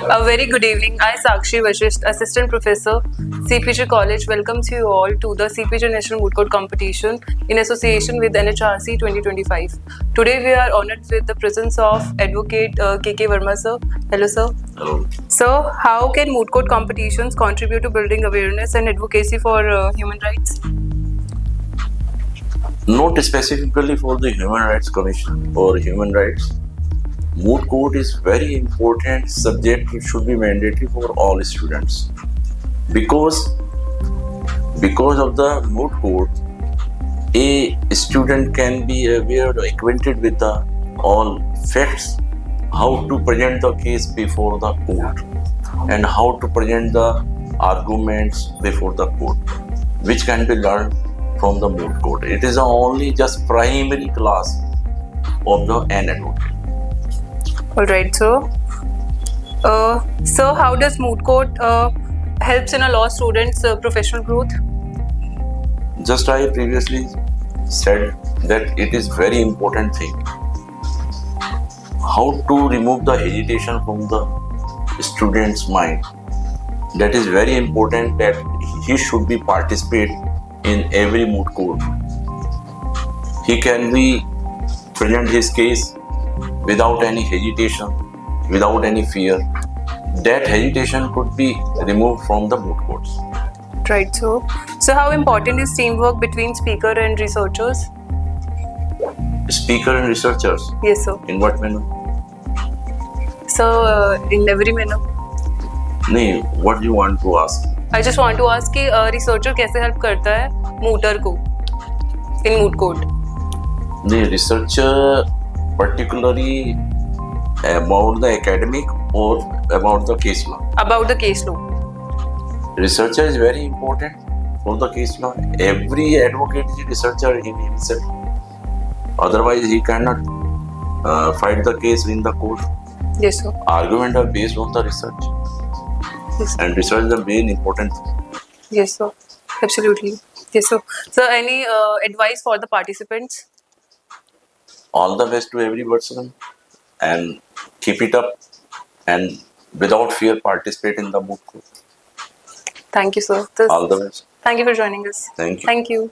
A very good evening. I, Sakshi Vashisht, Assistant Professor, CPG College, welcomes you all to the CPG National Moot Court Competition in association with NHRC 2025. Today we are honoured with the presence of Advocate KK Verma sir. Hello sir. Hello. So, how can moot court competitions contribute to building awareness and advocacy for human rights? Not specifically for the Human Rights Commission or human rights. Moot court is very important subject. It should be mandatory for all students because of the moot court, a student can be aware or acquainted with the all facts, how to present the case before the court, and how to present the arguments before the court, which can be learned from the moot court. It is only just primary class of the an advocate. Alright, so how does moot court helps in a law student's professional growth? Just I previously said that it is very important thing. How to remove the hesitation from the student's mind. That is very important that he should be participate in every moot court. He can be present his case without any hesitation, without any fear. That hesitation could be removed from the moot courts. Right, so how important is teamwork between speaker and researchers? Speaker and researchers. Yes, sir. In what manner? So, in every manner. नहीं, what do you want to ask? I just want to ask कि researcher कैसे help करता है mooter को in moot court? The researcher particularly about the academic or about the case law? About the case law. Researcher is very important for the case law. Every advocate is a researcher in himself. Otherwise, he cannot fight the case in the court. Yes, sir. Arguments are based on the research. Yes, sir. And research is the main important thing. Yes, sir. Absolutely. Yes, sir. So, any advice for the participants? All the best to every person and keep it up and without fear participate in the moot court. Thank you, sir. All the best. Thank you for joining us. Thank you. Thank you.